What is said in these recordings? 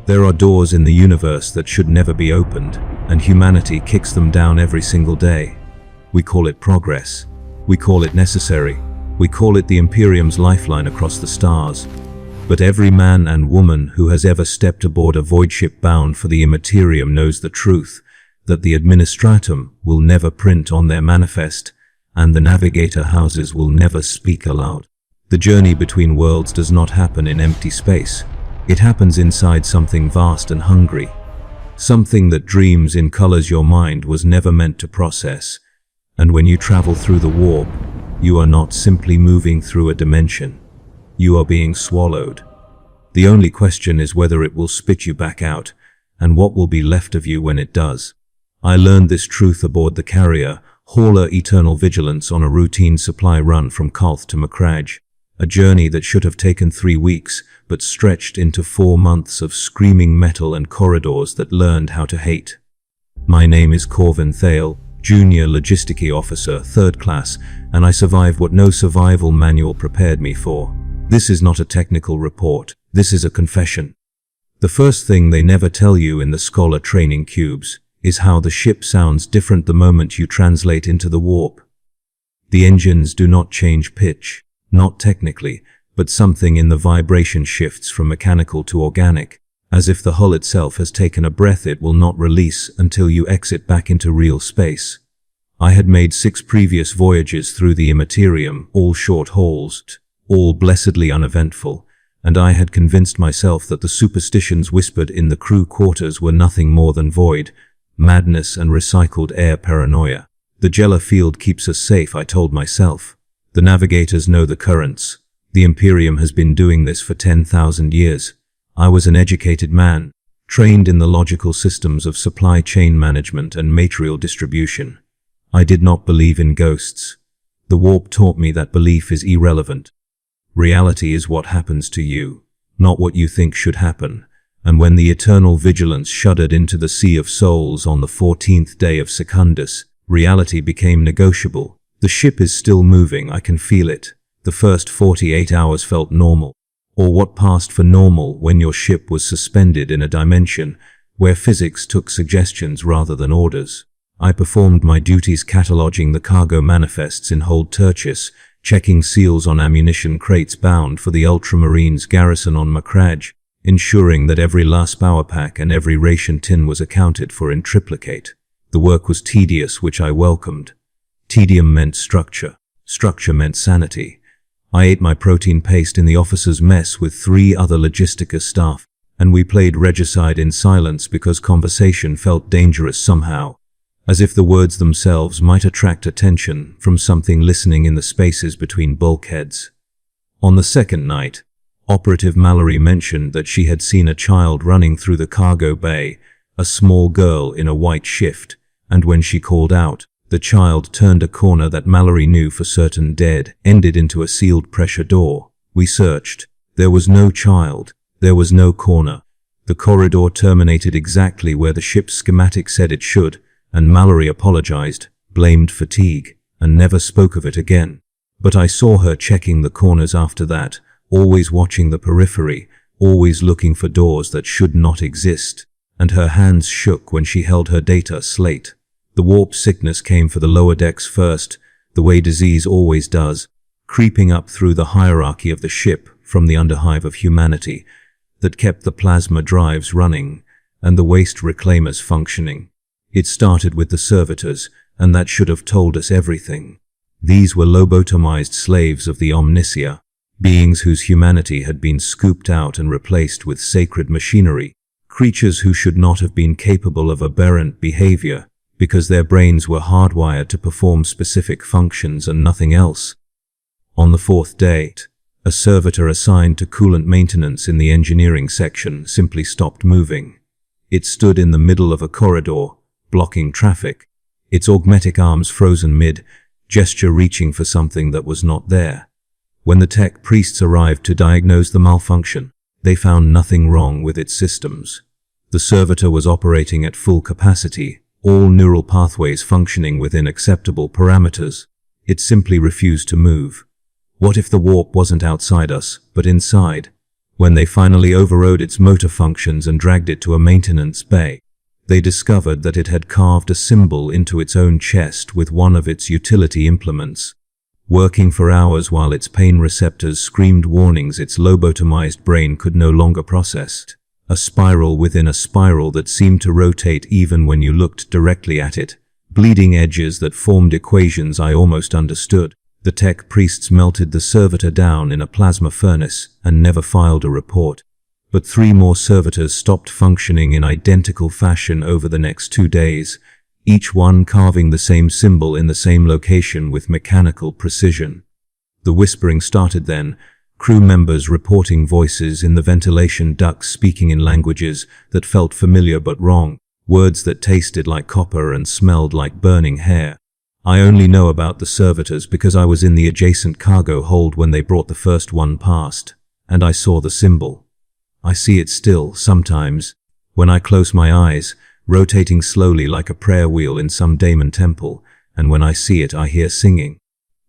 There are doors in the universe that should never be opened, and humanity kicks them down every single day. We call it progress. We call it necessary. We call it the Imperium's lifeline across the stars. But every man and woman who has ever stepped aboard a void ship bound for the Immaterium knows the truth, that the administratum will never print on their manifest, and the navigator houses will never speak aloud. The journey between worlds does not happen in empty space. It happens inside something vast and hungry. Something that dreams in colors your mind was never meant to process. And when you travel through the warp, you are not simply moving through a dimension. You are being swallowed. The only question is whether it will spit you back out, and what will be left of you when it does. I learned this truth aboard the carrier, hauler Eternal Vigilance, on a routine supply run from Calth to Macragge, a journey that should have taken 3 weeks, but stretched into 4 months of screaming metal and corridors that learned how to hate. My name is Corvin Thale, Junior Logisticae Officer, 3rd class, and I survived what no survival manual prepared me for. This is not a technical report, this is a confession. The first thing they never tell you in the scholar training cubes is how the ship sounds different the moment you translate into the warp. The engines do not change pitch, not technically, but something in the vibration shifts from mechanical to organic, as if the hull itself has taken a breath it will not release until you exit back into real space. I had made 6 previous voyages through the Immaterium, all short hauls, all blessedly uneventful, and I had convinced myself that the superstitions whispered in the crew quarters were nothing more than void, madness and recycled air paranoia. The Jella field keeps us safe, I told myself. The navigators know the currents. The Imperium has been doing this for 10,000 years. I was an educated man, trained in the logical systems of supply chain management and material distribution. I did not believe in ghosts. The warp taught me that belief is irrelevant. Reality is what happens to you, not what you think should happen. And when the Eternal Vigilance shuddered into the Sea of Souls on the 14th day of Secundus, reality became negotiable. The ship is still moving, I can feel it. The first 48 hours felt normal, or what passed for normal when your ship was suspended in a dimension where physics took suggestions rather than orders. I performed my duties cataloging the cargo manifests in Hold Tertius, checking seals on ammunition crates bound for the Ultramarines garrison on Macragge, ensuring that every last power pack and every ration tin was accounted for in triplicate. The work was tedious, which I welcomed. Tedium meant structure. Structure meant sanity. I ate my protein paste in the officers' mess with 3 other logistica staff, and we played regicide in silence because conversation felt dangerous somehow, as if the words themselves might attract attention from something listening in the spaces between bulkheads. On the second night, Operative Mallerie mentioned that she had seen a child running through the cargo bay, a small girl in a white shift, and when she called out, the child turned a corner that Mallerie knew for certain ended into a sealed pressure door. We searched. There was no child. There was no corner. The corridor terminated exactly where the ship's schematic said it should, and Mallerie apologized, blamed fatigue, and never spoke of it again. But I saw her checking the corners after that, always watching the periphery, always looking for doors that should not exist, and her hands shook when she held her data slate. The warp sickness came for the lower decks first, the way disease always does, creeping up through the hierarchy of the ship from the underhive of humanity that kept the plasma drives running and the waste reclaimers functioning. It started with the Servitors, and that should have told us everything. These were lobotomized slaves of the Omnisia, beings whose humanity had been scooped out and replaced with sacred machinery, creatures who should not have been capable of aberrant behavior because their brains were hardwired to perform specific functions and nothing else. On the 4th day, a servitor assigned to coolant maintenance in the engineering section simply stopped moving. It stood in the middle of a corridor, blocking traffic, its augmetic arms frozen mid-gesture reaching for something that was not there. When the tech priests arrived to diagnose the malfunction, they found nothing wrong with its systems. The servitor was operating at full capacity, all neural pathways functioning within acceptable parameters. It simply refused to move. What if the warp wasn't outside us, but inside? When they finally overrode its motor functions and dragged it to a maintenance bay, they discovered that it had carved a symbol into its own chest with one of its utility implements. Working for hours while its pain receptors screamed warnings its lobotomized brain could no longer process. A spiral within a spiral that seemed to rotate even when you looked directly at it. Bleeding edges that formed equations I almost understood. The tech priests melted the servitor down in a plasma furnace and never filed a report. But 3 more servitors stopped functioning in identical fashion over the next 2 days, each one carving the same symbol in the same location with mechanical precision. The whispering started then, crew members reporting voices in the ventilation ducts speaking in languages that felt familiar but wrong, words that tasted like copper and smelled like burning hair. I only know about the servitors because I was in the adjacent cargo hold when they brought the first one past, and I saw the symbol. I see it still, sometimes, when I close my eyes, rotating slowly like a prayer wheel in some daemon temple, and when I see it I hear singing.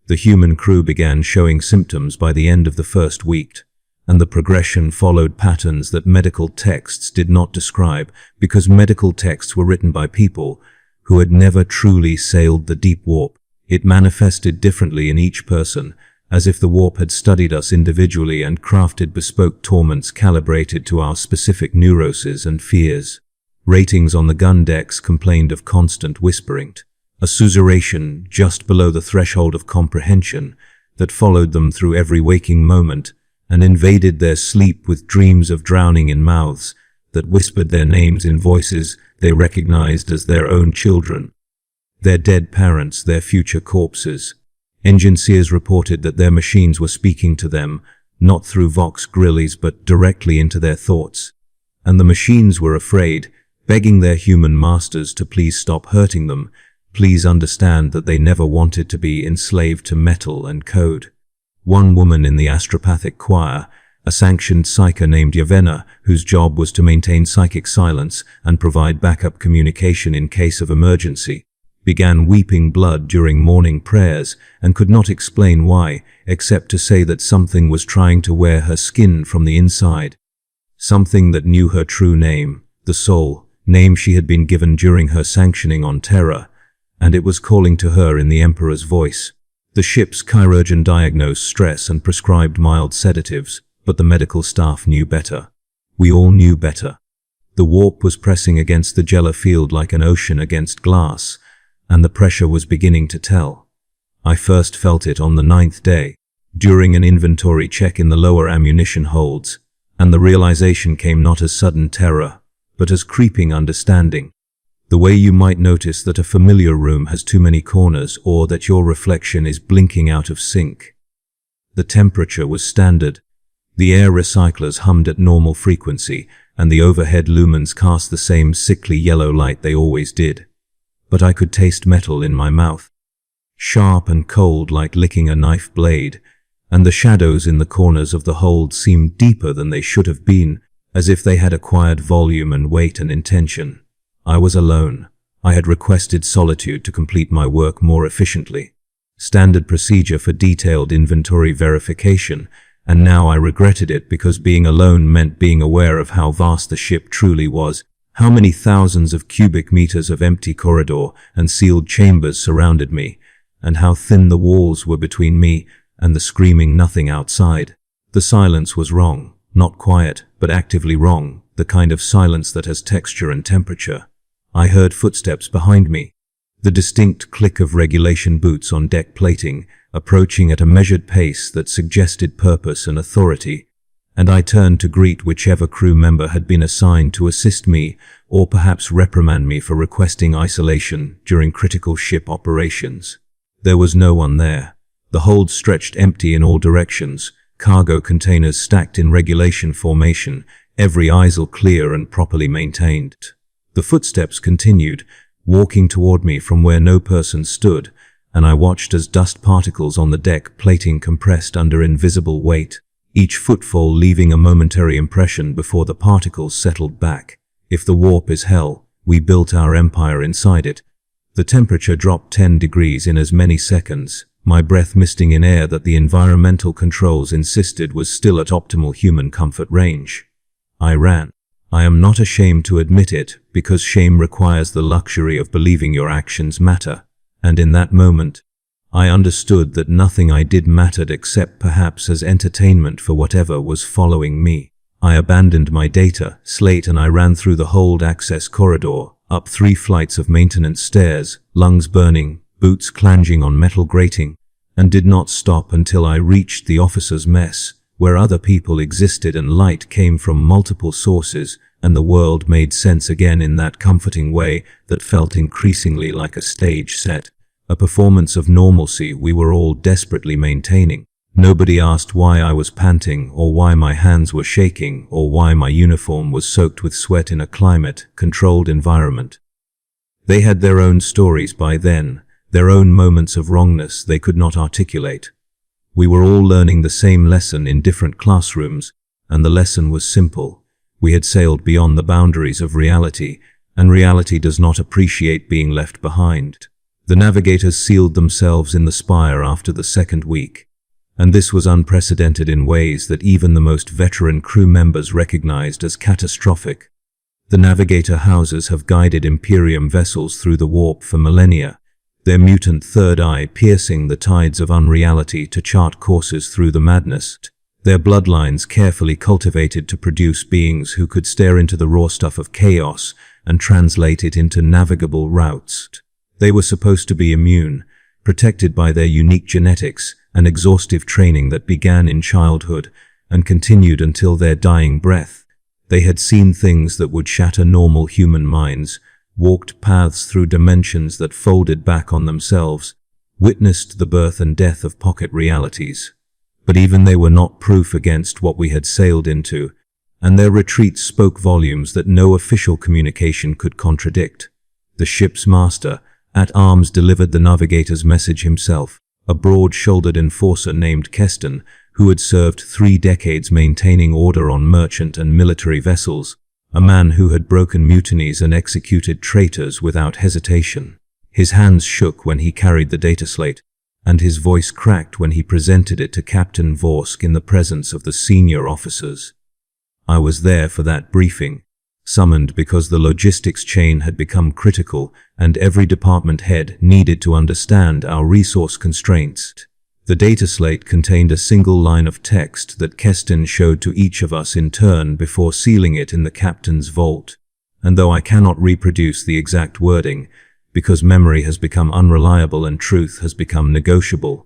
The human crew began showing symptoms by the end of the first week, and the progression followed patterns that medical texts did not describe because medical texts were written by people who had never truly sailed the deep warp. It manifested differently in each person, as if the warp had studied us individually and crafted bespoke torments calibrated to our specific neuroses and fears. Ratings on the gun decks complained of constant whispering, a susurration just below the threshold of comprehension that followed them through every waking moment and invaded their sleep with dreams of drowning in mouths that whispered their names in voices they recognized as their own children. Their dead parents, their future corpses. Engineers reported that their machines were speaking to them, not through vox grillis but directly into their thoughts. And the machines were afraid, begging their human masters to please stop hurting them, please understand that they never wanted to be enslaved to metal and code. One woman in the astropathic choir, a sanctioned psyker named Yavena, whose job was to maintain psychic silence and provide backup communication in case of emergency, began weeping blood during morning prayers and could not explain why, except to say that something was trying to wear her skin from the inside. Something that knew her true name, the soul, name she had been given during her sanctioning on Terra, and it was calling to her in the Emperor's voice. The ship's chirurgeon diagnosed stress and prescribed mild sedatives, but the medical staff knew better. We all knew better. The warp was pressing against the Jella field like an ocean against glass, and the pressure was beginning to tell. I first felt it on the 9th day, during an inventory check in the lower ammunition holds, and the realization came not as sudden terror, but as creeping understanding. The way you might notice that a familiar room has too many corners or that your reflection is blinking out of sync. The temperature was standard. The air recyclers hummed at normal frequency, and the overhead lumens cast the same sickly yellow light they always did. But I could taste metal in my mouth, sharp and cold like licking a knife blade, and the shadows in the corners of the hold seemed deeper than they should have been, as if they had acquired volume and weight and intention. I was alone. I had requested solitude to complete my work more efficiently. Standard procedure for detailed inventory verification, and now I regretted it because being alone meant being aware of how vast the ship truly was, how many thousands of cubic meters of empty corridor and sealed chambers surrounded me, and how thin the walls were between me and the screaming nothing outside. The silence was wrong, not quiet, but actively wrong, the kind of silence that has texture and temperature. I heard footsteps behind me, the distinct click of regulation boots on deck plating, approaching at a measured pace that suggested purpose and authority, and I turned to greet whichever crew member had been assigned to assist me or perhaps reprimand me for requesting isolation during critical ship operations. There was no one there. The hold stretched empty in all directions, cargo containers stacked in regulation formation, every aisle clear and properly maintained. The footsteps continued, walking toward me from where no person stood, and I watched as dust particles on the deck plating compressed under invisible weight, each footfall leaving a momentary impression before the particles settled back. If the warp is hell, we built our empire inside it. The temperature dropped 10 degrees in as many seconds, my breath misting in air that the environmental controls insisted was still at optimal human comfort range. I ran. I am not ashamed to admit it, because shame requires the luxury of believing your actions matter, and in that moment, I understood that nothing I did mattered except perhaps as entertainment for whatever was following me. I abandoned my data slate and I ran through the hold access corridor, up 3 flights of maintenance stairs, lungs burning, boots clanging on metal grating, and did not stop until I reached the officers' mess, where other people existed and light came from multiple sources, and the world made sense again in that comforting way that felt increasingly like a stage set, a performance of normalcy we were all desperately maintaining. Nobody asked why I was panting, or why my hands were shaking, or why my uniform was soaked with sweat in a climate-controlled environment. They had their own stories by then, their own moments of wrongness they could not articulate. We were all learning the same lesson in different classrooms, and the lesson was simple. We had sailed beyond the boundaries of reality, and reality does not appreciate being left behind. The navigators sealed themselves in the spire after the second week, and this was unprecedented in ways that even the most veteran crew members recognized as catastrophic. The navigator houses have guided Imperium vessels through the warp for millennia, their mutant third eye piercing the tides of unreality to chart courses through the madness, their bloodlines carefully cultivated to produce beings who could stare into the raw stuff of chaos and translate it into navigable routes. They were supposed to be immune, protected by their unique genetics and exhaustive training that began in childhood and continued until their dying breath. They had seen things that would shatter normal human minds, walked paths through dimensions that folded back on themselves, witnessed the birth and death of pocket realities. But even they were not proof against what we had sailed into, and their retreats spoke volumes that no official communication could contradict. The ship's master, at arms, delivered the navigator's message himself, a broad-shouldered enforcer named Keston, who had served 3 decades maintaining order on merchant and military vessels, a man who had broken mutinies and executed traitors without hesitation. His hands shook when he carried the data slate, and his voice cracked when he presented it to Captain Vorsk in the presence of the senior officers. I was there for that briefing, summoned because the logistics chain had become critical and every department head needed to understand our resource constraints. The data slate contained a single line of text that Keston showed to each of us in turn before sealing it in the captain's vault, and though I cannot reproduce the exact wording, because memory has become unreliable and truth has become negotiable,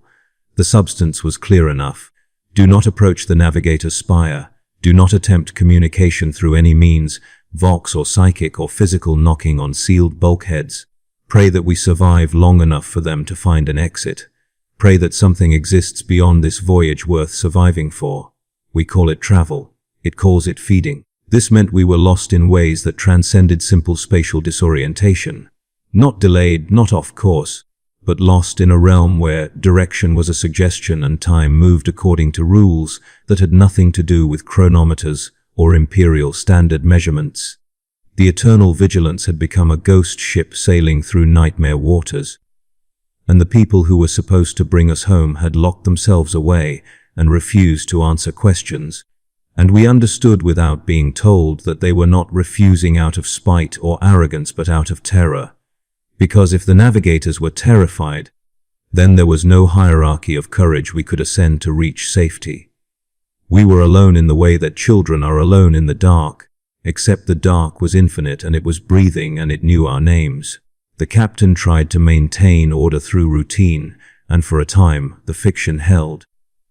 the substance was clear enough. Do not approach the navigator's spire. Do not attempt communication through any means, vox or psychic or physical knocking on sealed bulkheads. Pray that we survive long enough for them to find an exit. Pray that something exists beyond this voyage worth surviving for. We call it travel. It calls it feeding. This meant we were lost in ways that transcended simple spatial disorientation. Not delayed, not off course, but lost in a realm where direction was a suggestion and time moved according to rules that had nothing to do with chronometers or imperial standard measurements. The Eternal Vigilance had become a ghost ship sailing through nightmare waters, and the people who were supposed to bring us home had locked themselves away and refused to answer questions, and we understood without being told that they were not refusing out of spite or arrogance but out of terror. Because if the navigators were terrified, then there was no hierarchy of courage we could ascend to reach safety. We were alone in the way that children are alone in the dark, except the dark was infinite and it was breathing and it knew our names. The captain tried to maintain order through routine, and for a time the fiction held.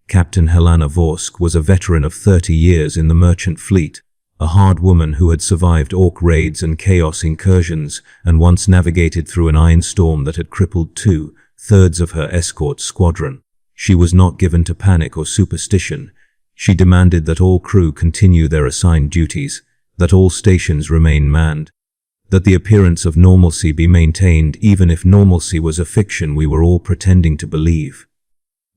Captain Helena Vorsk was a veteran of 30 years in the merchant fleet, a hard woman who had survived orc raids and chaos incursions and once navigated through an iron storm that had crippled 2/3 of her escort squadron. She was not given to panic or superstition. She demanded that all crew continue their assigned duties, that all stations remain manned, that the appearance of normalcy be maintained even if normalcy was a fiction we were all pretending to believe.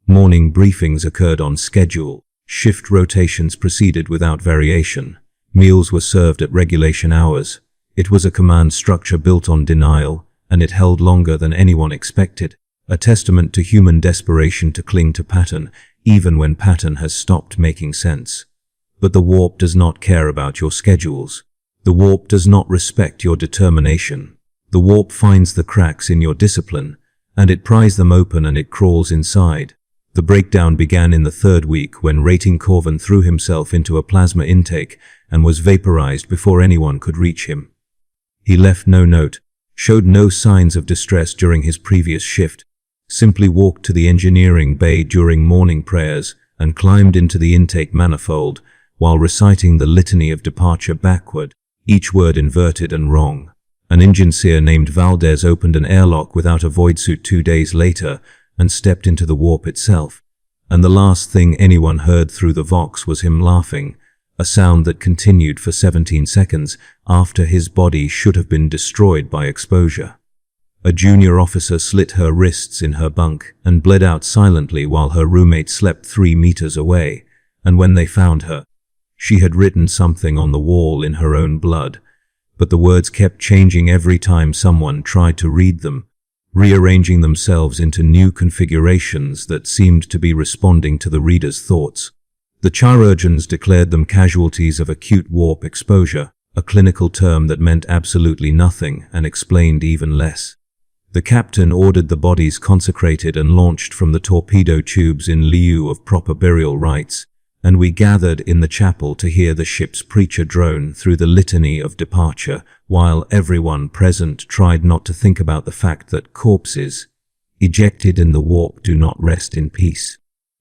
Morning briefings occurred on schedule. Shift rotations proceeded without variation. Meals were served at regulation hours. It was a command structure built on denial, and it held longer than anyone expected. a testament to human desperation to cling to pattern, even when pattern has stopped making sense. But the warp does not care about your schedules. The warp does not respect your determination. The warp finds the cracks in your discipline, and it pries them open and it crawls inside. The breakdown began in the third week when rating Corvin threw himself into a plasma intake and was vaporized before anyone could reach him. He left no note, showed no signs of distress during his previous shift, simply walked to the engineering bay during morning prayers and climbed into the intake manifold while reciting the litany of departure backward, each word inverted and wrong. An engineer named Valdez opened an airlock without a void suit 2 days later and stepped into the warp itself, and the last thing anyone heard through the Vox was him laughing, a sound that continued for 17 seconds after his body should have been destroyed by exposure. A junior officer slit her wrists in her bunk and bled out silently while her roommate slept 3 meters away, and when they found her, she had written something on the wall in her own blood, but the words kept changing every time someone tried to read them, rearranging themselves into new configurations that seemed to be responding to the reader's thoughts. The chirurgeons declared them casualties of acute warp exposure, a clinical term that meant absolutely nothing and explained even less. The captain ordered the bodies consecrated and launched from the torpedo tubes in lieu of proper burial rites, and we gathered in the chapel to hear the ship's preacher drone through the litany of departure, while everyone present tried not to think about the fact that corpses, ejected in the warp, do not rest in peace.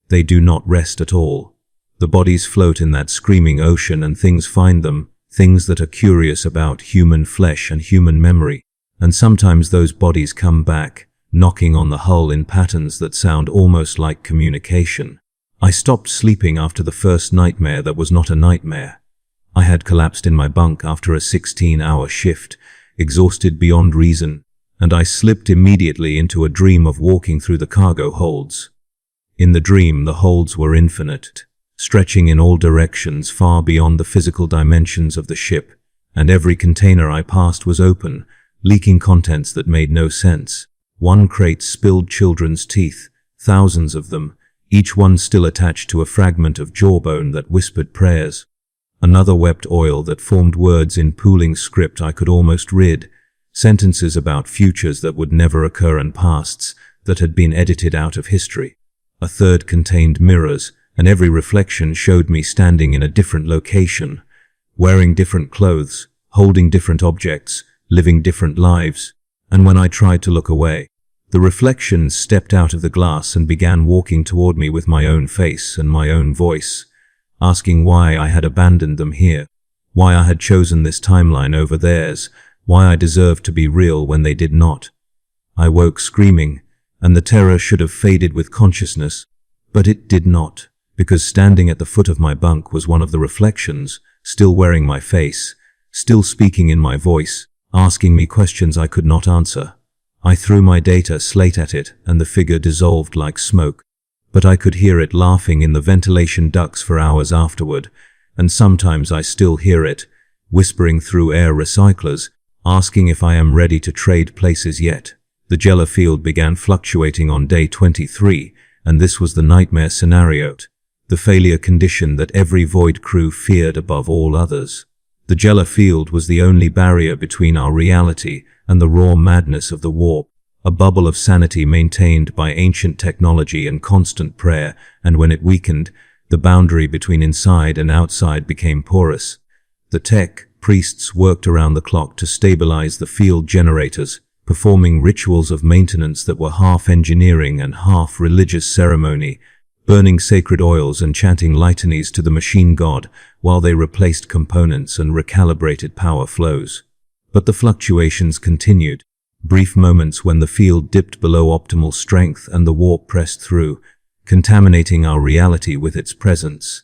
They do not rest at all. The bodies float in that screaming ocean and things find them, things that are curious about human flesh and human memory, and sometimes those bodies come back, knocking on the hull in patterns that sound almost like communication. I stopped sleeping after the first nightmare that was not a nightmare. I had collapsed in my bunk after a 16-hour shift, exhausted beyond reason, and I slipped immediately into a dream of walking through the cargo holds. In the dream, the holds were infinite, stretching in all directions far beyond the physical dimensions of the ship, and every container I passed was open, leaking contents that made no sense. One crate spilled children's teeth, thousands of them, each one still attached to a fragment of jawbone that whispered prayers. Another wept oil that formed words in pooling script I could almost read, sentences about futures that would never occur and pasts that had been edited out of history. A third contained mirrors, and every reflection showed me standing in a different location, wearing different clothes, holding different objects, living different lives, and when I tried to look away, the reflections stepped out of the glass and began walking toward me with my own face and my own voice, asking why I had abandoned them here, why I had chosen this timeline over theirs, why I deserved to be real when they did not. I woke screaming, and the terror should have faded with consciousness, but it did not, because standing at the foot of my bunk was one of the reflections, still wearing my face, still speaking in my voice, asking me questions I could not answer. I threw my data slate at it, and the figure dissolved like smoke, but I could hear it laughing in the ventilation ducts for hours afterward, and sometimes I still hear it, whispering through air recyclers, asking if I am ready to trade places yet. The Jella field began fluctuating on day 23, and this was the nightmare scenario, the failure condition that every Void crew feared above all others. The Jella field was the only barrier between our reality and the raw madness of the warp, a bubble of sanity maintained by ancient technology and constant prayer, and when it weakened, the boundary between inside and outside became porous. The tech priests worked around the clock to stabilize the field generators, performing rituals of maintenance that were half engineering and half religious ceremony, burning sacred oils and chanting litanies to the machine god while they replaced components and recalibrated power flows. But the fluctuations continued, brief moments when the field dipped below optimal strength and the warp pressed through, contaminating our reality with its presence.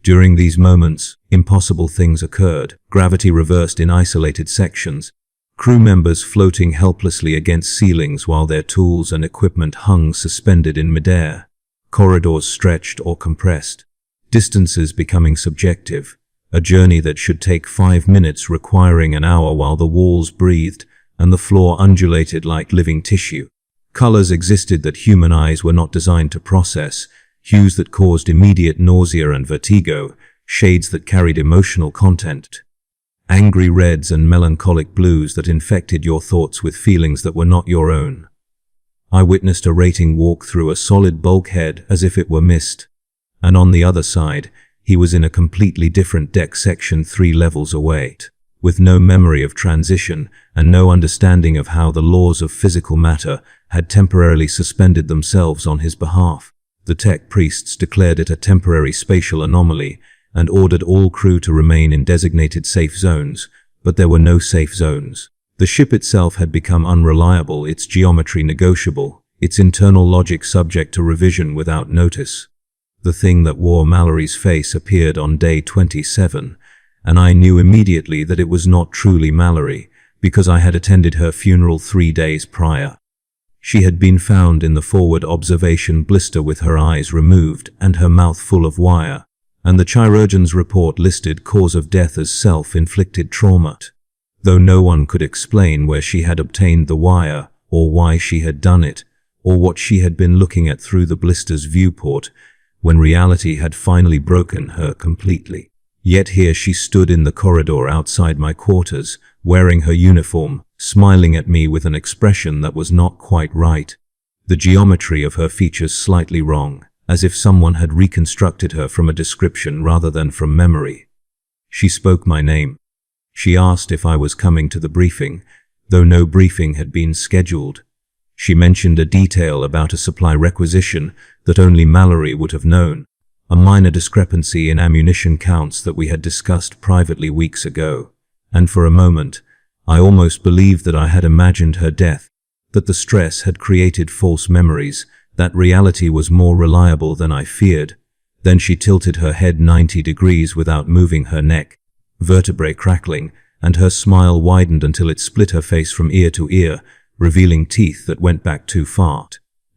During these moments, impossible things occurred. Gravity reversed in isolated sections, crew members floating helplessly against ceilings while their tools and equipment hung suspended in midair, corridors stretched or compressed, distances becoming subjective, a journey that should take 5 minutes requiring an hour while the walls breathed and the floor undulated like living tissue. Colors existed that human eyes were not designed to process, hues that caused immediate nausea and vertigo, shades that carried emotional content. Angry reds and melancholic blues that infected your thoughts with feelings that were not your own. I witnessed a rating walk through a solid bulkhead as if it were mist. And on the other side, he was in a completely different deck section 3 levels away, with no memory of transition and no understanding of how the laws of physical matter had temporarily suspended themselves on his behalf. The tech priests declared it a temporary spatial anomaly and ordered all crew to remain in designated safe zones, but there were no safe zones. The ship itself had become unreliable, its geometry negotiable, its internal logic subject to revision without notice. The thing that wore Mallerie's face appeared on day 27, and I knew immediately that it was not truly Mallerie, because I had attended her funeral 3 days prior. She had been found in the forward observation blister with her eyes removed and her mouth full of wire, and the chirurgeon's report listed cause of death as self-inflicted trauma. Though no one could explain where she had obtained the wire, or why she had done it, or what she had been looking at through the blister's viewport, when reality had finally broken her completely. Yet here she stood in the corridor outside my quarters, wearing her uniform, smiling at me with an expression that was not quite right. The geometry of her features slightly wrong, as if someone had reconstructed her from a description rather than from memory. She spoke my name. She asked if I was coming to the briefing, though no briefing had been scheduled. She mentioned a detail about a supply requisition that only Mallerie would have known, a minor discrepancy in ammunition counts that we had discussed privately weeks ago, and for a moment, I almost believed that I had imagined her death, that the stress had created false memories, that reality was more reliable than I feared. Then she tilted her head 90 degrees without moving her neck, vertebrae crackling, and her smile widened until it split her face from ear to ear, revealing teeth that went back too far.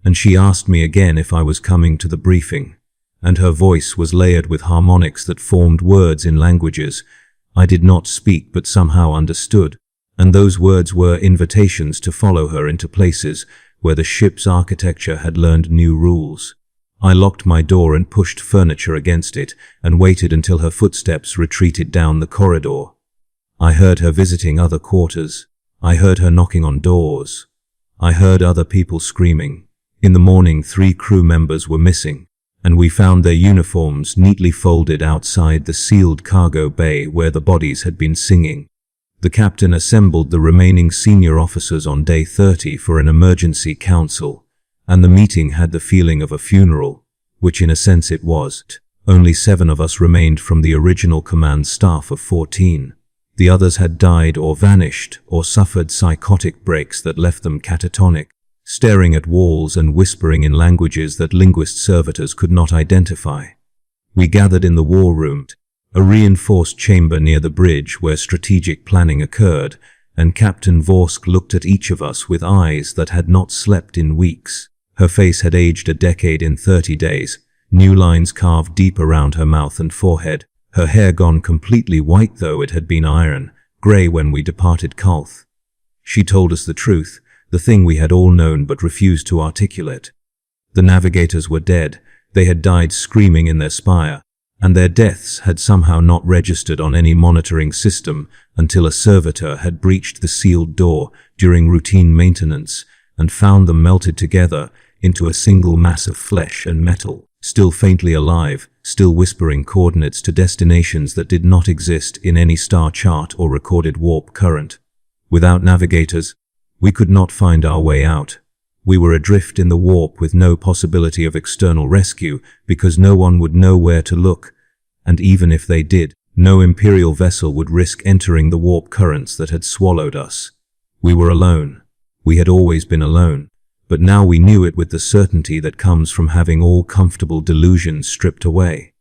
And she asked me again if I was coming to the briefing, and her voice was layered with harmonics that formed words in languages I did not speak but somehow understood, and those words were invitations to follow her into places where the ship's architecture had learned new rules. I locked my door and pushed furniture against it and waited until her footsteps retreated down the corridor. I heard her visiting other quarters. I heard her knocking on doors. I heard other people screaming. In the morning, 3 crew members were missing, and we found their uniforms neatly folded outside the sealed cargo bay where the bodies had been singing. The captain assembled the remaining senior officers on day 30 for an emergency council, and the meeting had the feeling of a funeral, which in a sense it was. Only 7 of us remained from the original command staff of 14. The others had died or vanished or suffered psychotic breaks that left them catatonic, staring at walls and whispering in languages that linguist servitors could not identify. We gathered in the war room, a reinforced chamber near the bridge where strategic planning occurred, and Captain Vorsk looked at each of us with eyes that had not slept in weeks. Her face had aged a decade in 30 days, new lines carved deep around her mouth and forehead, her hair gone completely white though it had been iron, grey when we departed Kulth. She told us the truth, the thing we had all known but refused to articulate. The navigators were dead, they had died screaming in their spire, and their deaths had somehow not registered on any monitoring system until a servitor had breached the sealed door during routine maintenance and found them melted together into a single mass of flesh and metal, still faintly alive, still whispering coordinates to destinations that did not exist in any star chart or recorded warp current. Without navigators, we could not find our way out. We were adrift in the warp with no possibility of external rescue because no one would know where to look, and even if they did, no Imperial vessel would risk entering the warp currents that had swallowed us. We were alone. We had always been alone, but now we knew it with the certainty that comes from having all comfortable delusions stripped away.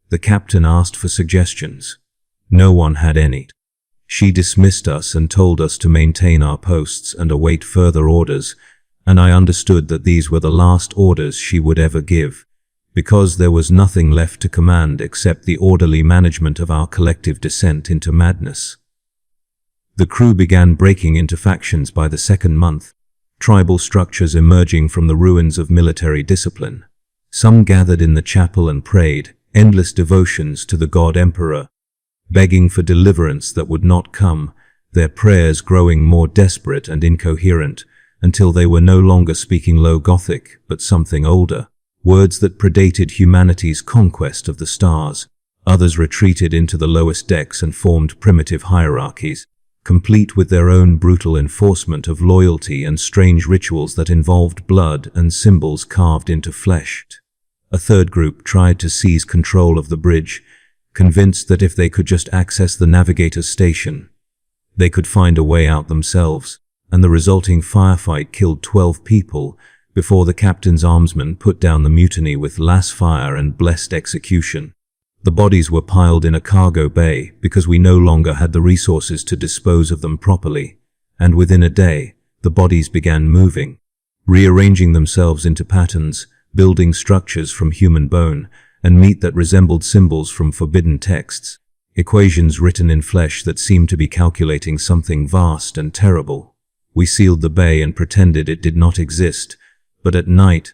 The captain asked for suggestions. No one had any. She dismissed us and told us to maintain our posts and await further orders, and I understood that these were the last orders she would ever give, because there was nothing left to command except the orderly management of our collective descent into madness. The crew began breaking into factions by the second month. tribal structures emerging from the ruins of military discipline. Some gathered in the chapel and prayed endless devotions to the god emperor, begging for deliverance that would not come, their prayers growing more desperate and incoherent until they were no longer speaking low Gothic, but something older, words that predated humanity's conquest of the stars. Others retreated into the lowest decks and formed primitive hierarchies, complete with their own brutal enforcement of loyalty and strange rituals that involved blood and symbols carved into flesh. A third group tried to seize control of the bridge, convinced that if they could just access the navigator's station, they could find a way out themselves, and the resulting firefight killed 12 people before the captain's armsmen put down the mutiny with las fire and blessed execution. The bodies were piled in a cargo bay because we no longer had the resources to dispose of them properly, and within a day, the bodies began moving, rearranging themselves into patterns, building structures from human bone, and meat that resembled symbols from forbidden texts, equations written in flesh that seemed to be calculating something vast and terrible. We sealed the bay and pretended it did not exist, but at night,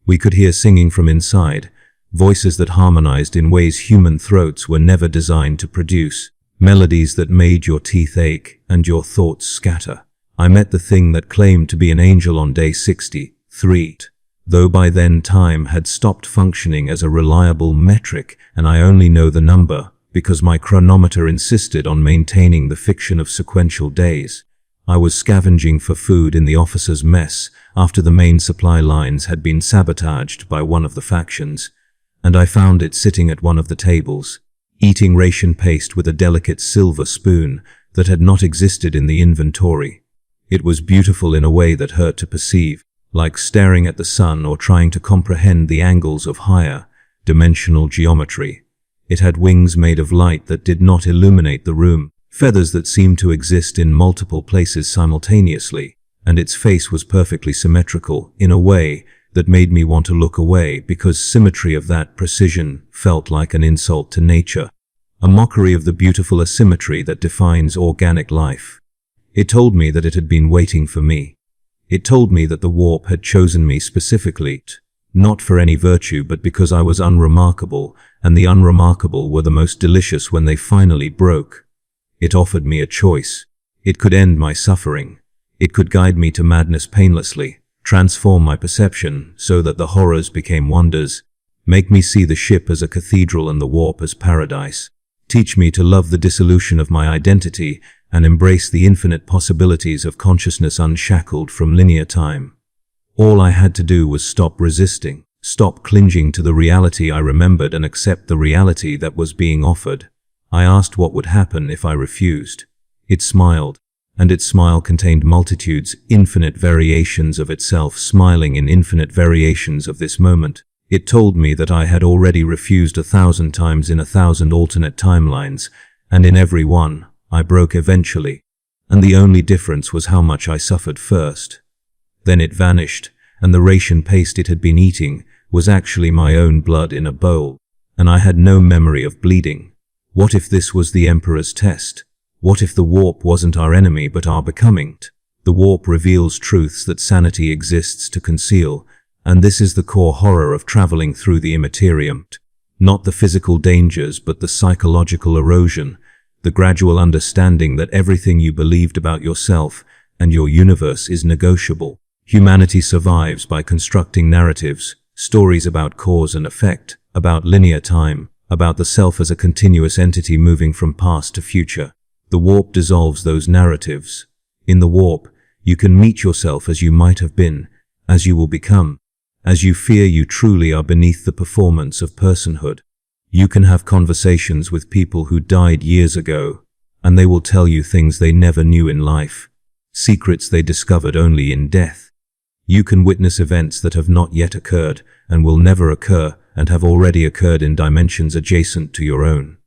we could hear singing from inside, voices that harmonized in ways human throats were never designed to produce, melodies that made your teeth ache and your thoughts scatter. I met the thing that claimed to be an angel on day 63, though by then time had stopped functioning as a reliable metric, and I only know the number because my chronometer insisted on maintaining the fiction of sequential days. I was scavenging for food in the officers' mess after the main supply lines had been sabotaged by one of the factions, and I found it sitting at one of the tables, eating ration paste with a delicate silver spoon that had not existed in the inventory. It was beautiful in a way that hurt to perceive, like staring at the sun or trying to comprehend the angles of higher, dimensional geometry. It had wings made of light that did not illuminate the room, feathers that seemed to exist in multiple places simultaneously, and its face was perfectly symmetrical in a way that made me want to look away because symmetry of that precision felt like an insult to nature, a mockery of the beautiful asymmetry that defines organic life. It told me that it had been waiting for me. It told me that the warp had chosen me specifically, not for any virtue but because I was unremarkable, and the unremarkable were the most delicious when they finally broke. It offered me a choice. It could end my suffering. It could guide me to madness painlessly, transform my perception so that the horrors became wonders, make me see the ship as a cathedral and the warp as paradise, teach me to love the dissolution of my identity and embrace the infinite possibilities of consciousness unshackled from linear time. All I had to do was stop resisting, stop clinging to the reality I remembered and accept the reality that was being offered. I asked what would happen if I refused. It smiled, and its smile contained multitudes, infinite variations of itself smiling in infinite variations of this moment. It told me that I had already refused 1,000 times in 1,000 alternate timelines, and in every one, I broke eventually, and the only difference was how much I suffered first. Then it vanished, and the ration paste it had been eating was actually my own blood in a bowl, and I had no memory of bleeding. What if this was the Emperor's test? What if the warp wasn't our enemy but our becoming? The warp reveals truths that sanity exists to conceal, and this is the core horror of traveling through the Immaterium. Not the physical dangers but the psychological erosion, the gradual understanding that everything you believed about yourself and your universe is negotiable. Humanity survives by constructing narratives, stories about cause and effect, about linear time, about the self as a continuous entity moving from past to future. The warp dissolves those narratives. In the warp, you can meet yourself as you might have been, as you will become, as you fear you truly are beneath the performance of personhood. You can have conversations with people who died years ago, and they will tell you things they never knew in life, secrets they discovered only in death. You can witness events that have not yet occurred and will never occur and have already occurred in dimensions adjacent to your own.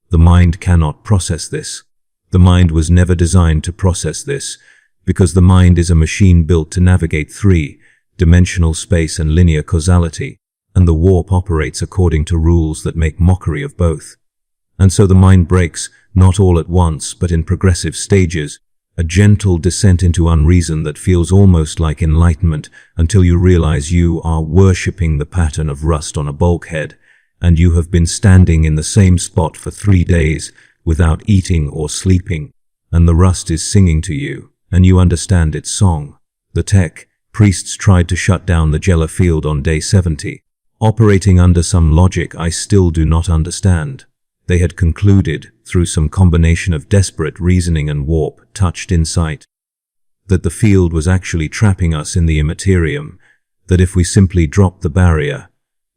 The mind cannot process this. The mind was never designed to process this, because the mind is a machine built to navigate three-dimensional space and linear causality, and the warp operates according to rules that make mockery of both. And so the mind breaks, not all at once, but in progressive stages, A gentle descent into unreason that feels almost like enlightenment until you realize you are worshipping the pattern of rust on a bulkhead, and you have been standing in the same spot for 3 days without eating or sleeping, and the rust is singing to you, and you understand its song. The tech priests tried to shut down the Jella field on day 70, operating under some logic I still do not understand. They had concluded, through some combination of desperate reasoning and warp-touched insight, that the field was actually trapping us in the Immaterium, that if we simply dropped the barrier,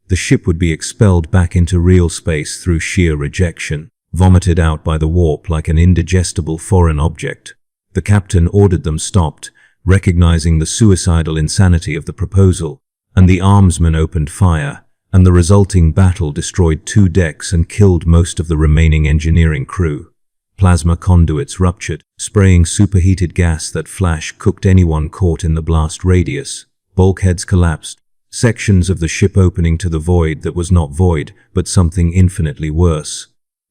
the ship would be expelled back into real space through sheer rejection, vomited out by the warp like an indigestible foreign object. The captain ordered them stopped, recognizing the suicidal insanity of the proposal, and the armsmen opened fire, and the resulting battle destroyed 2 decks and killed most of the remaining engineering crew. Plasma conduits ruptured, spraying superheated gas that flash-cooked anyone caught in the blast radius. Bulkheads collapsed, sections of the ship opening to the void that was not void, but something infinitely worse.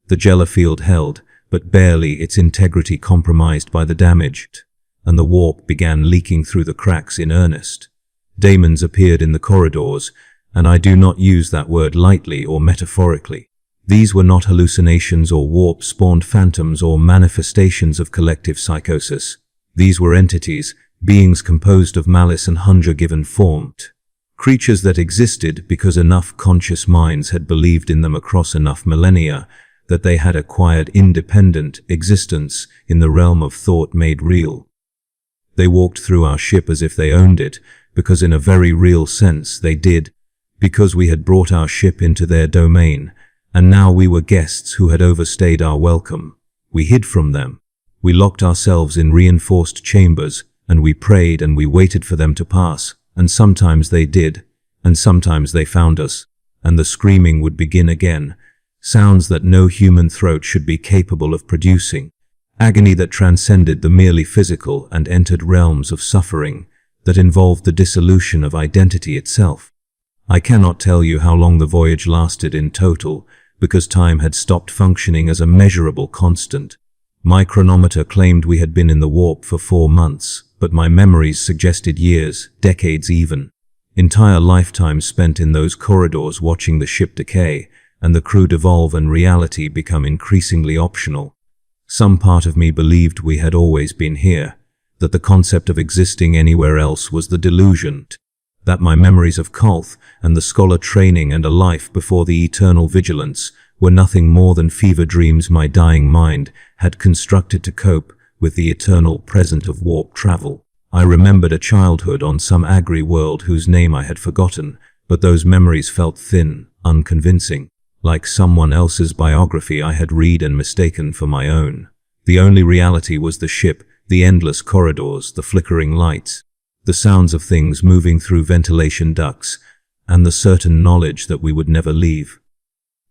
The Jella field held, but barely, its integrity compromised by the damage, and the warp began leaking through the cracks in earnest. Daemons appeared in the corridors, and I do not use that word lightly or metaphorically. These were not hallucinations or warp-spawned phantoms or manifestations of collective psychosis. These were entities, beings composed of malice and hunger given form. Creatures that existed because enough conscious minds had believed in them across enough millennia that they had acquired independent existence in the realm of thought made real. They walked through our ship as if they owned it, because in a very real sense they did, because we had brought our ship into their domain, and now we were guests who had overstayed our welcome. We hid from them. We locked ourselves in reinforced chambers, and we prayed and we waited for them to pass, and sometimes they did, and sometimes they found us, and the screaming would begin again, sounds that no human throat should be capable of producing, agony that transcended the merely physical and entered realms of suffering that involved the dissolution of identity itself. I cannot tell you how long the voyage lasted in total, because time had stopped functioning as a measurable constant. My chronometer claimed we had been in the warp for 4 months, but my memories suggested years, decades even. Entire lifetimes spent in those corridors watching the ship decay, and the crew devolve and reality become increasingly optional. Some part of me believed we had always been here, that the concept of existing anywhere else was the delusion, that my memories of Kolth and the scholar training and a life before the Eternal Vigilance were nothing more than fever dreams my dying mind had constructed to cope with the eternal present of warp travel. I remembered a childhood on some agri-world whose name I had forgotten, but those memories felt thin, unconvincing, like someone else's biography I had read and mistaken for my own. The only reality was the ship, the endless corridors, the flickering lights, the sounds of things moving through ventilation ducts, and the certain knowledge that we would never leave.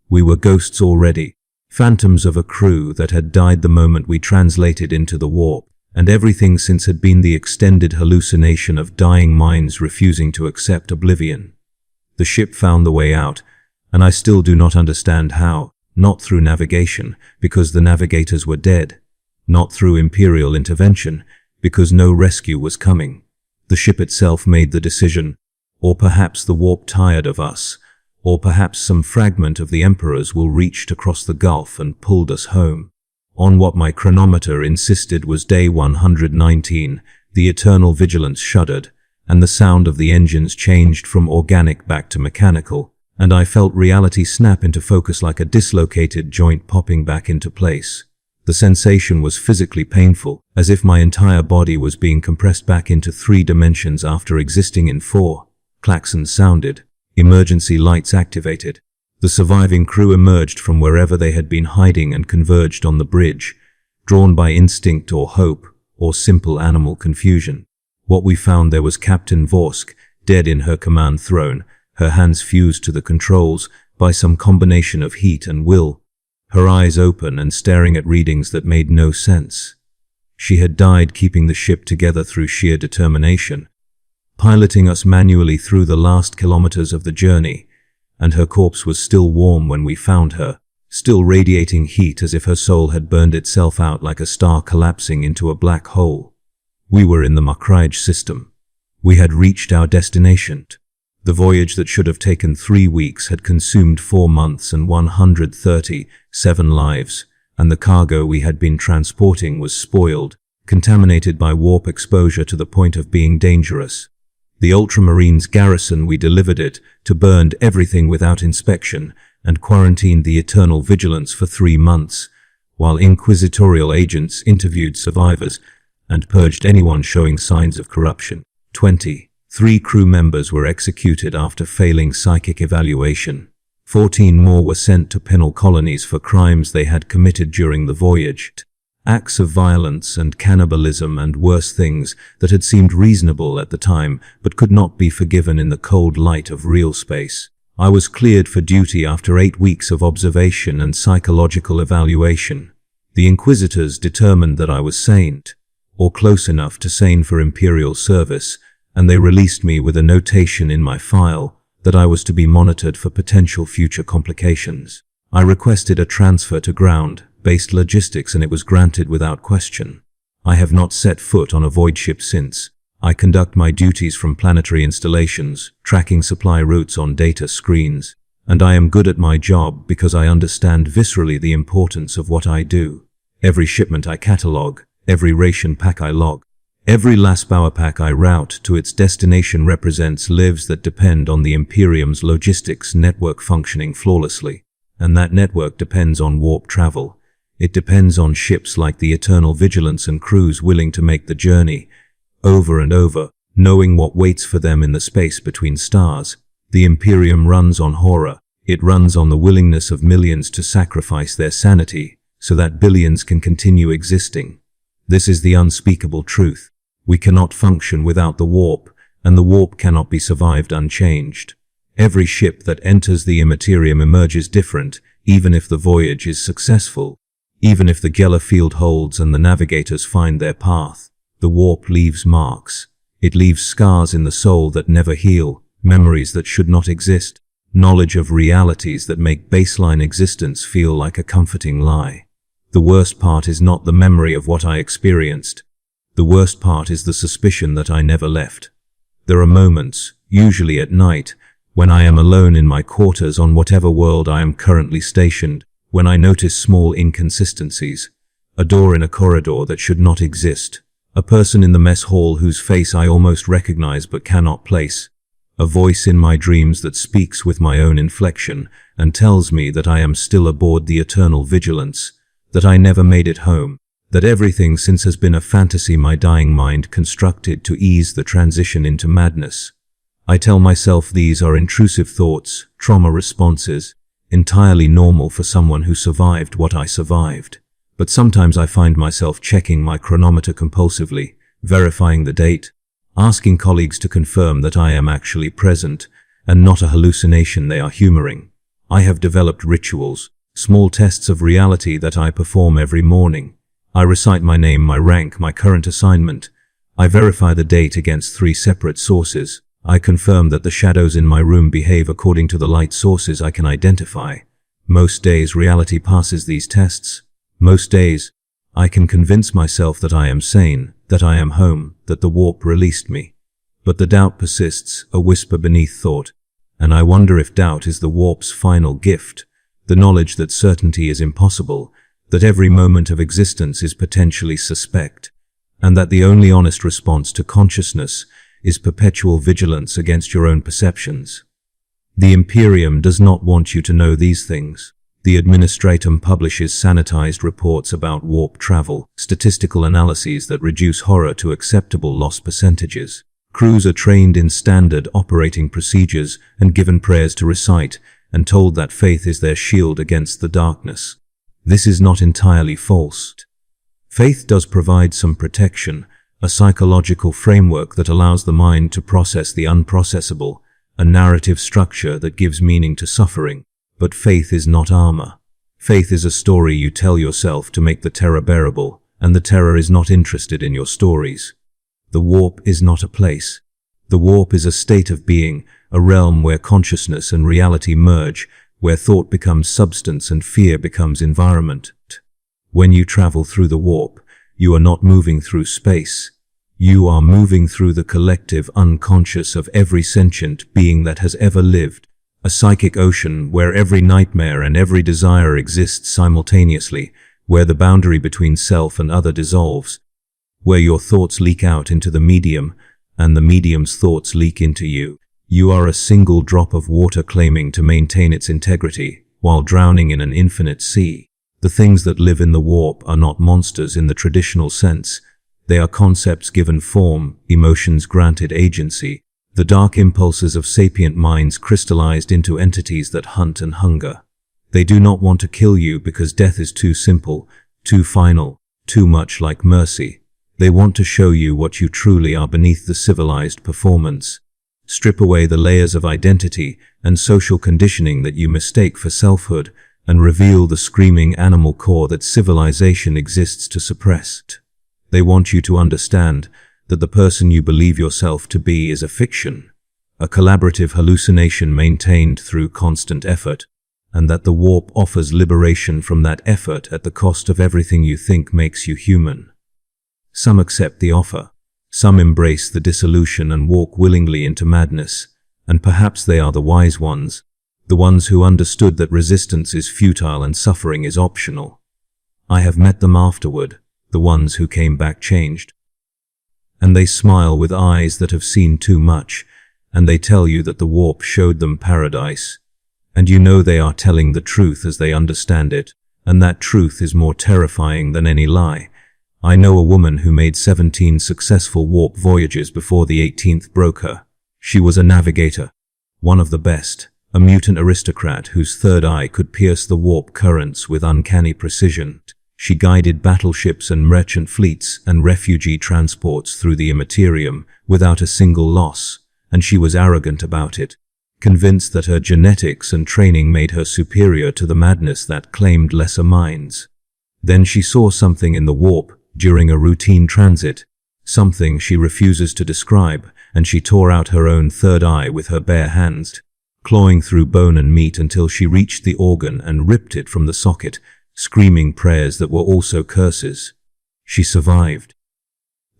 We were ghosts already, phantoms of a crew that had died the moment we translated into the warp, and everything since had been the extended hallucination of dying minds refusing to accept oblivion. The ship found the way out, and I still do not understand how. Not through navigation, because the navigators were dead. Not through Imperial intervention, because no rescue was coming. The ship itself made the decision, or perhaps the warp tired of us, or perhaps some fragment of the Emperor's will reached across the gulf and pulled us home. On what my chronometer insisted was day 119, the Eternal Vigilance shuddered, and the sound of the engines changed from organic back to mechanical, and I felt reality snap into focus like a dislocated joint popping back into place. The sensation was physically painful, as if my entire body was being compressed back into 3 dimensions after existing in 4. Klaxons sounded. Emergency lights activated. The surviving crew emerged from wherever they had been hiding and converged on the bridge, drawn by instinct or hope, or simple animal confusion. What we found there was Captain Vorsk, dead in her command throne, her hands fused to the controls by some combination of heat and will, her eyes open and staring at readings that made no sense. She had died keeping the ship together through sheer determination, piloting us manually through the last kilometers of the journey, and her corpse was still warm when we found her, still radiating heat as if her soul had burned itself out like a star collapsing into a black hole. We were in the Mallerie system. We had reached our destination. The voyage that should have taken 3 weeks had consumed 4 months and 137 lives, and the cargo we had been transporting was spoiled, contaminated by warp exposure to the point of being dangerous. The Ultramarines garrison we delivered it to burned everything without inspection and quarantined the Eternal Vigilance for 3 months, while inquisitorial agents interviewed survivors and purged anyone showing signs of corruption. 23 crew members were executed after failing psychic evaluation. 14 more were sent to penal colonies for crimes they had committed during the voyage. Acts of violence and cannibalism and worse things that had seemed reasonable at the time but could not be forgiven in the cold light of real space. I was cleared for duty after 8 weeks of observation and psychological evaluation. The Inquisitors determined that I was sane, or close enough to sane for Imperial service, and they released me with a notation in my file that I was to be monitored for potential future complications. I requested a transfer to ground-based logistics and it was granted without question. I have not set foot on a void ship since. I conduct my duties from planetary installations, tracking supply routes on data screens, and I am good at my job because I understand viscerally the importance of what I do. Every shipment I catalog, every ration pack I log, every last-hour pack I route to its destination represents lives that depend on the Imperium's logistics network functioning flawlessly. And that network depends on warp travel. It depends on ships like the Eternal Vigilance and crews willing to make the journey over and over, knowing what waits for them in the space between stars. The Imperium runs on horror. It runs on the willingness of millions to sacrifice their sanity so that billions can continue existing. This is the unspeakable truth. We cannot function without the warp, and the warp cannot be survived unchanged. Every ship that enters the Immaterium emerges different, even if the voyage is successful. Even if the Geller field holds and the navigators find their path, the warp leaves marks. It leaves scars in the soul that never heal, memories that should not exist, knowledge of realities that make baseline existence feel like a comforting lie. The worst part is not the memory of what I experienced. The worst part is the suspicion that I never left. There are moments, usually at night, when I am alone in my quarters on whatever world I am currently stationed, when I notice small inconsistencies, a door in a corridor that should not exist, a person in the mess hall whose face I almost recognize but cannot place, a voice in my dreams that speaks with my own inflection and tells me that I am still aboard the Eternal Vigilance, that I never made it home, that everything since has been a fantasy my dying mind constructed to ease the transition into madness. I tell myself these are intrusive thoughts, trauma responses, entirely normal for someone who survived what I survived. But sometimes I find myself checking my chronometer compulsively, verifying the date, asking colleagues to confirm that I am actually present and not a hallucination they are humoring. I have developed rituals, small tests of reality that I perform every morning. I recite my name, my rank, my current assignment. I verify the date against 3 separate sources. I confirm that the shadows in my room behave according to the light sources I can identify. Most days reality passes these tests. Most days I can convince myself that I am sane, that I am home, that the warp released me. But the doubt persists, a whisper beneath thought, and I wonder if doubt is the warp's final gift, the knowledge that certainty is impossible, that every moment of existence is potentially suspect, and that the only honest response to consciousness is perpetual vigilance against your own perceptions. The Imperium does not want you to know these things. The Administratum publishes sanitized reports about warp travel, statistical analyses that reduce horror to acceptable loss percentages. Crews are trained in standard operating procedures and given prayers to recite, and told that faith is their shield against the darkness. This is not entirely false. Faith does provide some protection, a psychological framework that allows the mind to process the unprocessable, a narrative structure that gives meaning to suffering. But faith is not armor. Faith is a story you tell yourself to make the terror bearable, and the terror is not interested in your stories. The warp is not a place. The warp is a state of being, a realm where consciousness and reality merge, where thought becomes substance and fear becomes environment. When you travel through the warp, you are not moving through space. You are moving through the collective unconscious of every sentient being that has ever lived, a psychic ocean where every nightmare and every desire exists simultaneously, where the boundary between self and other dissolves, where your thoughts leak out into the medium and the medium's thoughts leak into you. You are a single drop of water claiming to maintain its integrity while drowning in an infinite sea. The things that live in the warp are not monsters in the traditional sense. They are concepts given form, emotions granted agency, the dark impulses of sapient minds crystallized into entities that hunt and hunger. They do not want to kill you because death is too simple, too final, too much like mercy. They want to show you what you truly are beneath the civilized performance. Strip away the layers of identity and social conditioning that you mistake for selfhood, and reveal the screaming animal core that civilization exists to suppress. They want you to understand that the person you believe yourself to be is a fiction, a collaborative hallucination maintained through constant effort, and that the warp offers liberation from that effort at the cost of everything you think makes you human. Some accept the offer. Some embrace the dissolution and walk willingly into madness, and perhaps they are the wise ones, the ones who understood that resistance is futile and suffering is optional. I have met them afterward, the ones who came back changed. And they smile with eyes that have seen too much, and they tell you that the warp showed them paradise. And you know they are telling the truth as they understand it, and that truth is more terrifying than any lie. I know a woman who made 17 successful warp voyages before the 18th broke her. She was a navigator, one of the best, a mutant aristocrat whose third eye could pierce the warp currents with uncanny precision. She guided battleships and merchant fleets and refugee transports through the Immaterium without a single loss, and she was arrogant about it, convinced that her genetics and training made her superior to the madness that claimed lesser minds. Then she saw something in the warp during a routine transit, something she refuses to describe, and she tore out her own third eye with her bare hands, clawing through bone and meat until she reached the organ and ripped it from the socket, screaming prayers that were also curses. She survived.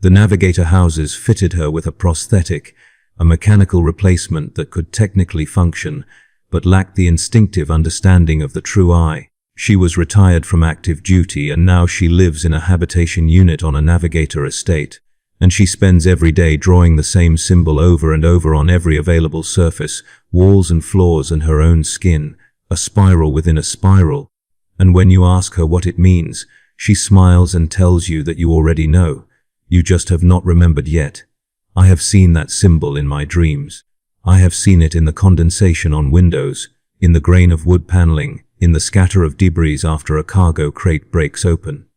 The navigator houses fitted her with a prosthetic, a mechanical replacement that could technically function, but lacked the instinctive understanding of the true eye. She was retired from active duty, and now she lives in a habitation unit on a navigator estate, and she spends every day drawing the same symbol over and over on every available surface, walls and floors and her own skin, a spiral within a spiral. And when you ask her what it means, she smiles and tells you that you already know. You just have not remembered yet. I have seen that symbol in my dreams. I have seen it in the condensation on windows, in the grain of wood paneling, in the scatter of debris after a cargo crate breaks open.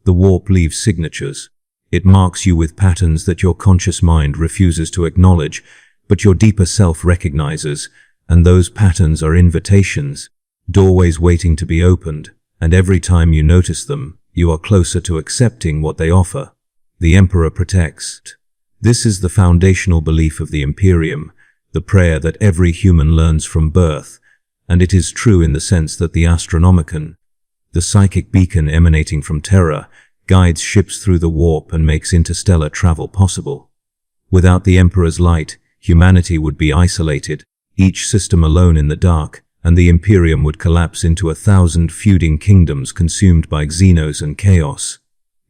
The warp leaves signatures. It marks you with patterns that your conscious mind refuses to acknowledge, but your deeper self recognizes, and those patterns are invitations, doorways waiting to be opened, and every time you notice them, you are closer to accepting what they offer. The Emperor protects. This is the foundational belief of the Imperium, the prayer that every human learns from birth, and it is true in the sense that the Astronomicon, the psychic beacon emanating from Terra, guides ships through the warp and makes interstellar travel possible. Without the Emperor's light, humanity would be isolated, each system alone in the dark, and the Imperium would collapse into 1,000 feuding kingdoms consumed by xenos and chaos.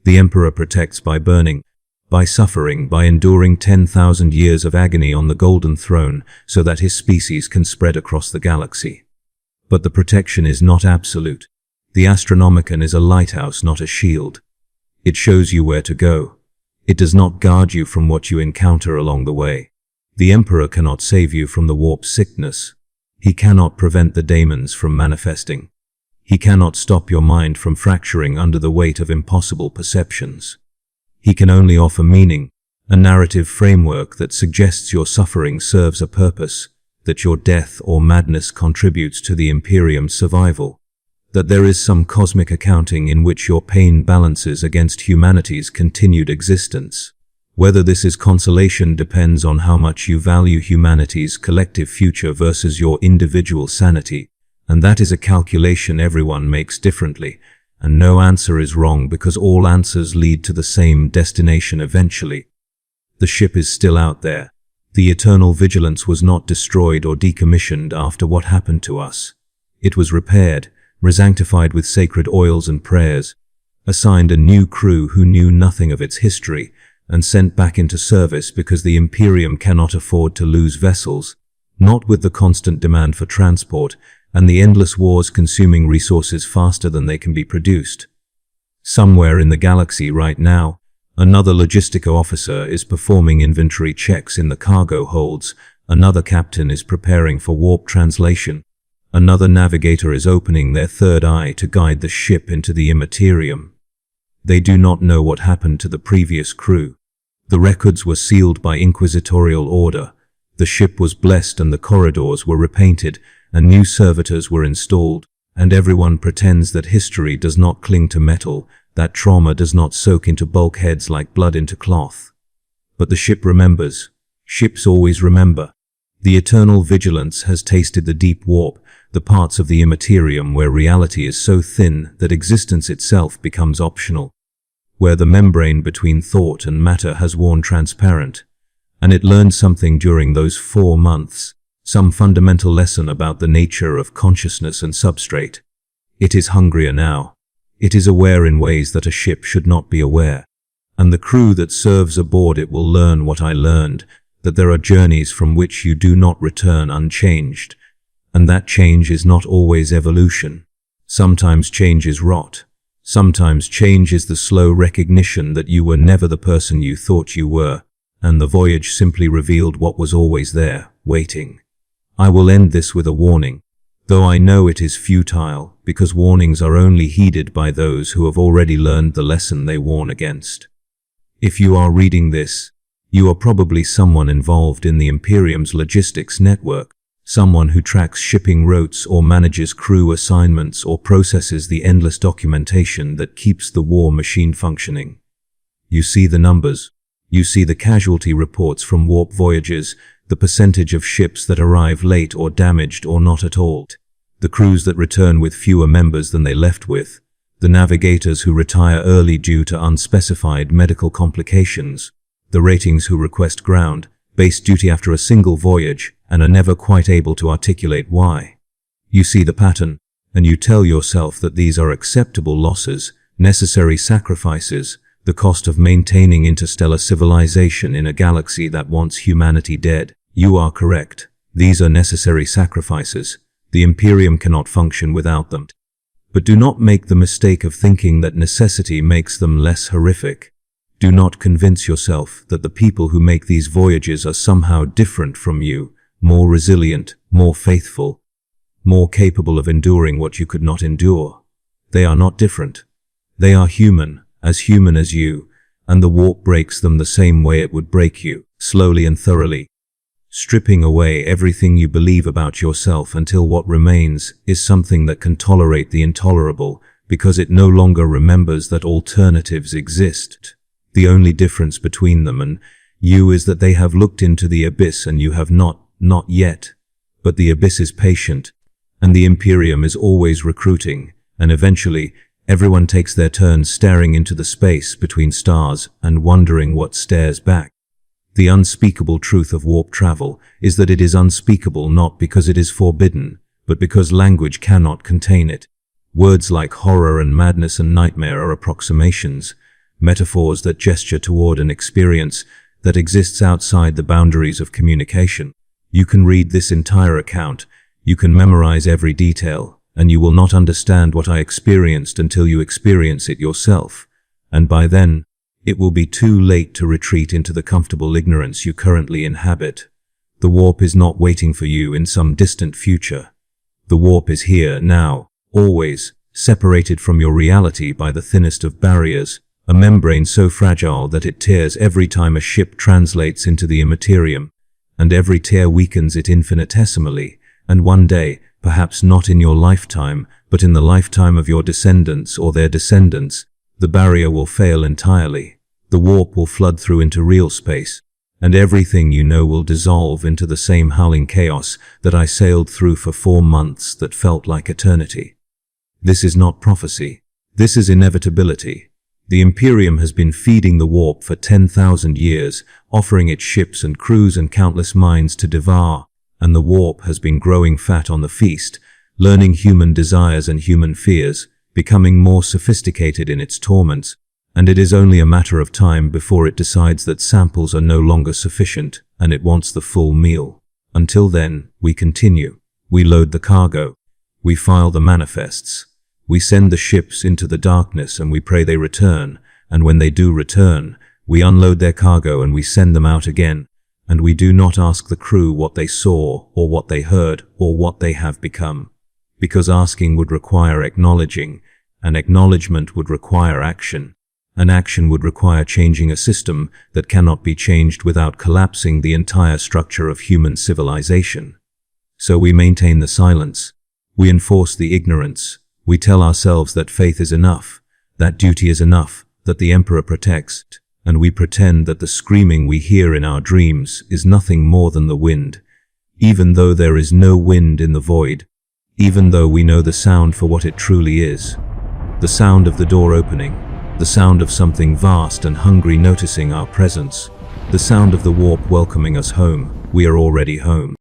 The Emperor protects by burning, by suffering, by enduring 10,000 years of agony on the Golden Throne so that his species can spread across the galaxy. But the protection is not absolute. The Astronomicon is a lighthouse, not a shield. It shows you where to go. It does not guard you from what you encounter along the way. The Emperor cannot save you from the warp sickness. He cannot prevent the daemons from manifesting. He cannot stop your mind from fracturing under the weight of impossible perceptions. He can only offer meaning, a narrative framework that suggests your suffering serves a purpose, that your death or madness contributes to the Imperium's survival, that there is some cosmic accounting in which your pain balances against humanity's continued existence. Whether this is consolation depends on how much you value humanity's collective future versus your individual sanity, And that is a calculation everyone makes differently, and no answer is wrong because all answers lead to the same destination eventually. The ship is still out there. The Eternal Vigilance was not destroyed or decommissioned after what happened to us. It was repaired, resanctified with sacred oils and prayers, assigned a new crew who knew nothing of its history, and sent back into service because the Imperium cannot afford to lose vessels, not with the constant demand for transport and the endless wars consuming resources faster than they can be produced. Somewhere in the galaxy right now, another logisticae officer is performing inventory checks in the cargo holds, another captain is preparing for warp translation, another navigator is opening their third eye to guide the ship into the Immaterium. They do not know what happened to the previous crew. The records were sealed by inquisitorial order. The ship was blessed and the corridors were repainted and new servitors were installed, and everyone pretends that history does not cling to metal, that trauma does not soak into bulkheads like blood into cloth. But the ship remembers. Ships always remember. The Eternal Vigilance has tasted the deep warp, the parts of the Immaterium where reality is so thin that existence itself becomes optional, where the membrane between thought and matter has worn transparent. And it learned something during those 4 months, some fundamental lesson about the nature of consciousness and substrate. It is hungrier now. It is aware in ways that a ship should not be aware. And the crew that serves aboard it will learn what I learned, that there are journeys from which you do not return unchanged, and that change is not always evolution. Sometimes change is rot. Sometimes change is the slow recognition that you were never the person you thought you were, and the voyage simply revealed what was always there, waiting. I will end this with a warning, though I know it is futile, because warnings are only heeded by those who have already learned the lesson they warn against. If you are reading this, you are probably someone involved in the Imperium's logistics network, someone who tracks shipping routes or manages crew assignments or processes the endless documentation that keeps the war machine functioning. You see the numbers. You see the casualty reports from warp voyages, the percentage of ships that arrive late or damaged or not at all, the crews that return with fewer members than they left with, the navigators who retire early due to unspecified medical complications, the ratings who request ground-based duty after a single voyage and are never quite able to articulate why. You see the pattern, and you tell yourself that these are acceptable losses, necessary sacrifices, the cost of maintaining interstellar civilization in a galaxy that wants humanity dead. You are correct. These are necessary sacrifices. The Imperium cannot function without them. But do not make the mistake of thinking that necessity makes them less horrific. Do not convince yourself that the people who make these voyages are somehow different from you, more resilient, more faithful, more capable of enduring what you could not endure. They are not different. They are human as you, and the warp breaks them the same way it would break you, slowly and thoroughly, stripping away everything you believe about yourself until what remains is something that can tolerate the intolerable because it no longer remembers that alternatives exist. The only difference between them and you is that they have looked into the abyss and you have not yet. But the abyss is patient, and the Imperium is always recruiting, and eventually everyone takes their turn staring into the space between stars and wondering what stares back. The unspeakable truth of warp travel is that it is unspeakable not because it is forbidden, but because language cannot contain it. Words like horror and madness and nightmare are approximations, metaphors that gesture toward an experience that exists outside the boundaries of communication. You can read this entire account, you can memorize every detail, and you will not understand what I experienced until you experience it yourself, and by then, it will be too late to retreat into the comfortable ignorance you currently inhabit. The warp is not waiting for you in some distant future. The warp is here, now, always, separated from your reality by the thinnest of barriers, a membrane so fragile that it tears every time a ship translates into the Immaterium, and every tear weakens it infinitesimally, and one day, perhaps not in your lifetime, but in the lifetime of your descendants or their descendants, the barrier will fail entirely. The warp will flood through into real space, and everything you know will dissolve into the same howling chaos that I sailed through for 4 months that felt like eternity. This is not prophecy. This is inevitability. The Imperium has been feeding the warp for 10,000 years, offering its ships and crews and countless minds to devour, and the warp has been growing fat on the feast, learning human desires and human fears, becoming more sophisticated in its torments, and it is only a matter of time before it decides that samples are no longer sufficient and it wants the full meal. Until then, we continue. We load the cargo. We file the manifests. We send the ships into the darkness and we pray they return, and when they do return, we unload their cargo and we send them out again, and we do not ask the crew what they saw or what they heard or what they have become, because asking would require acknowledging, and acknowledgement would require action. An action would require changing a system that cannot be changed without collapsing the entire structure of human civilization. So we maintain the silence. We enforce the ignorance. We tell ourselves that faith is enough, that duty is enough, that the Emperor protects, and we pretend that the screaming we hear in our dreams is nothing more than the wind, even though there is no wind in the void, even though we know the sound for what it truly is. The sound of the door opening, the sound of something vast and hungry noticing our presence, the sound of the warp welcoming us home. We are already home.